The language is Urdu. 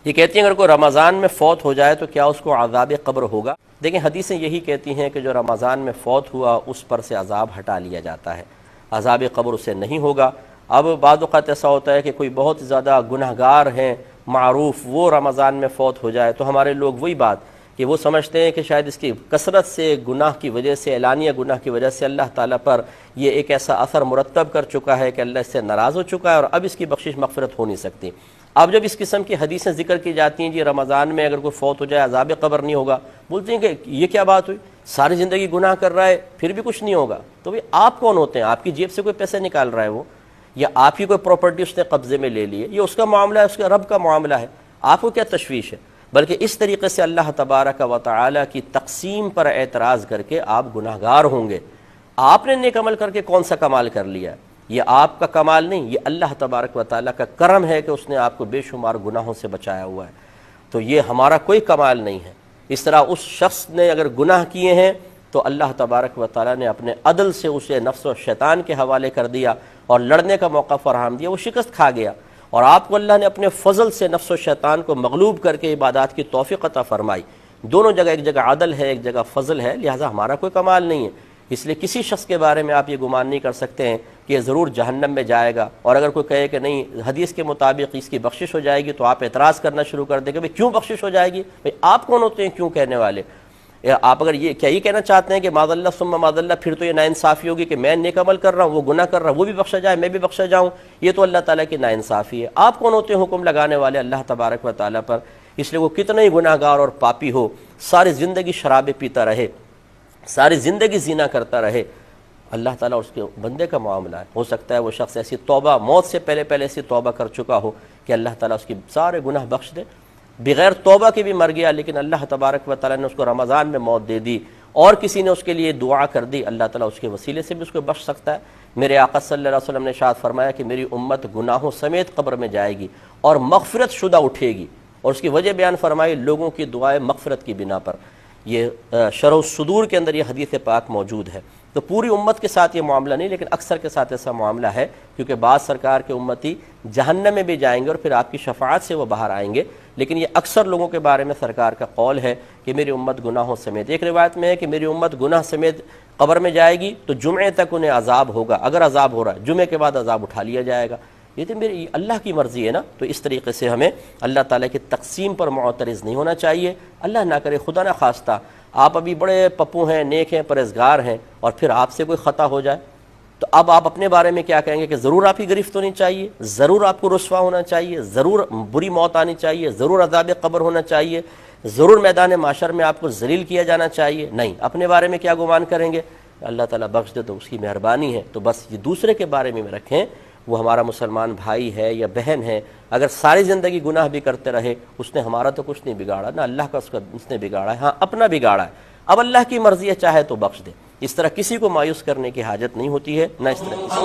یہ کہتی ہیں اگر کوئی رمضان میں فوت ہو جائے تو کیا اس کو عذاب قبر ہوگا؟ دیکھیں حدیثیں یہی کہتی ہیں کہ جو رمضان میں فوت ہوا اس پر سے عذاب ہٹا لیا جاتا ہے، عذاب قبر اسے نہیں ہوگا۔ اب بعض اوقات ایسا ہوتا ہے کہ کوئی بہت زیادہ گنہگار ہیں معروف، وہ رمضان میں فوت ہو جائے تو ہمارے لوگ وہی بات کہ وہ سمجھتے ہیں کہ شاید اس کی کثرت سے گناہ کی وجہ سے، اعلانیہ گناہ کی وجہ سے اللہ تعالیٰ پر یہ ایک ایسا اثر مرتب کر چکا ہے کہ اللہ اس سے ناراض ہو چکا ہے اور اب اس کی بخشش مغفرت ہو نہیں سکتی۔ اب جب اس قسم کی حدیثیں ذکر کی جاتی ہیں جی رمضان میں اگر کوئی فوت ہو جائے عذاب قبر نہیں ہوگا، بولتے ہیں کہ یہ کیا بات ہوئی، ساری زندگی گناہ کر رہا ہے پھر بھی کچھ نہیں ہوگا۔ تو بھئی آپ کون ہوتے ہیں؟ آپ کی جیب سے کوئی پیسے نکال رہا ہے وہ، یا آپ کی کوئی پراپرٹی اس نے قبضے میں لے لی ہے، یہ اس کا معاملہ ہے، اس کے رب کا معاملہ ہے، آپ کو کیا تشویش ہے؟ بلکہ اس طریقے سے اللہ تبارک و تعالی کی تقسیم پر اعتراض کر کے آپ گناہگار ہوں گے۔ آپ نے نیک عمل کر کے کون سا کمال کر لیا؟ یہ آپ کا کمال نہیں، یہ اللہ تبارک و تعالیٰ کا کرم ہے کہ اس نے آپ کو بے شمار گناہوں سے بچایا ہوا ہے، تو یہ ہمارا کوئی کمال نہیں ہے۔ اس طرح اس شخص نے اگر گناہ کیے ہیں تو اللہ تبارک و تعالیٰ نے اپنے عدل سے اسے نفس و شیطان کے حوالے کر دیا اور لڑنے کا موقع فراہم دیا، وہ شکست کھا گیا، اور آپ کو اللہ نے اپنے فضل سے نفس و شیطان کو مغلوب کر کے عبادات کی توفیق عطا فرمائی۔ دونوں جگہ، ایک جگہ عدل ہے ایک جگہ فضل ہے، لہٰذا ہمارا کوئی کمال نہیں ہے۔ اس لیے کسی شخص کے بارے میں آپ یہ گمان نہیں کر سکتے ہیں کہ یہ ضرور جہنم میں جائے گا، اور اگر کوئی کہے کہ نہیں حدیث کے مطابق اس کی بخشش ہو جائے گی تو آپ اعتراض کرنا شروع کر دیں کہ بھئی کیوں بخشش ہو جائے گی؟ بھئی آپ کون ہوتے ہیں کیوں کہنے والے؟ آپ اگر یہ کہنا چاہتے ہیں کہ معاذ اللہ ثم معاذ اللہ، پھر تو یہ ناانصافی ہوگی کہ میں نیک عمل کر رہا ہوں، وہ گناہ کر رہا ہے، وہ بھی بخشا جائے میں بھی بخشا جاؤں، یہ تو اللہ تعالیٰ کی ناانصافی ہے۔ آپ کون ہوتے ہیں حکم لگانے والے اللہ تبارک و تعالیٰ پر؟ اس لیے وہ کتنا ہی گناہ گار اور پاپی ہو، ساری زندگی شرابیں پیتا رہے، ساری زندگی زنا کرتا رہے، اللہ تعالیٰ اس کے بندے کا معاملہ ہے۔ ہو سکتا ہے وہ شخص ایسی توبہ، موت سے پہلے ایسی توبہ کر چکا ہو کہ اللہ تعالیٰ اس کی سارے گناہ بخش دے، بغیر توبہ کے بھی مر گیا لیکن اللہ تبارک و تعالیٰ نے اس کو رمضان میں موت دے دی، اور کسی نے اس کے لیے دعا کر دی، اللہ تعالیٰ اس کے وسیلے سے بھی اس کو بخش سکتا ہے۔ میرے آقا صلی اللہ علیہ وسلم نے ارشاد فرمایا کہ میری امت گناہوں سمیت قبر میں جائے گی اور مغفرت شدہ اٹھے گی، اور اس کی وجہ بیان فرمائی لوگوں کی دعائیں مغفرت کی بنا پر۔ یہ شرح الصدور کے اندر یہ حدیث پاک موجود ہے۔ تو پوری امت کے ساتھ یہ معاملہ نہیں، لیکن اکثر کے ساتھ ایسا معاملہ ہے، کیونکہ بعض سرکار کے امتی جہنم میں بھی جائیں گے اور پھر آپ کی شفاعت سے وہ باہر آئیں گے، لیکن یہ اکثر لوگوں کے بارے میں سرکار کا قول ہے کہ میری امت گناہوں سمیت۔ ایک روایت میں ہے کہ میری امت گناہ سمیت قبر میں جائے گی تو جمعے تک انہیں عذاب ہوگا، اگر عذاب ہو رہا ہے جمعے کے بعد عذاب اٹھا لیا جائے گا۔ یہ تو میری اللہ کی مرضی ہے نا، تو اس طریقے سے ہمیں اللہ تعالیٰ کی تقسیم پر معترض نہیں ہونا چاہیے۔ اللہ نہ کرے، خدا نہ خواستہ آپ ابھی بڑے پپو ہیں، نیک ہیں، پرہیزگار ہیں، اور پھر آپ سے کوئی خطا ہو جائے تو اب آپ اپنے بارے میں کیا کہیں گے کہ ضرور آپ کی گرفت ہونی چاہیے، ضرور آپ کو رسوا ہونا چاہیے، ضرور بری موت آنی چاہیے، ضرور عذاب قبر ہونا چاہیے، ضرور میدان معاشر میں آپ کو ذلیل کیا جانا چاہیے؟ نہیں، اپنے بارے میں کیا گمان کریں گے؟ اللہ تعالیٰ بخش دے تو اس کی مہربانی ہے، تو بس یہ دوسرے کے بارے میں رکھیں، وہ ہمارا مسلمان بھائی ہے یا بہن ہے، اگر ساری زندگی گناہ بھی کرتے رہے اس نے ہمارا تو کچھ نہیں بگاڑا، نہ اللہ کا اس نے بگاڑا ہے، ہاں اپنا بگاڑا ہے، اب اللہ کی مرضی ہے، چاہے تو بخش دے۔ اس طرح کسی کو مایوس کرنے کی حاجت نہیں ہوتی ہے، نہ اس طرح کسی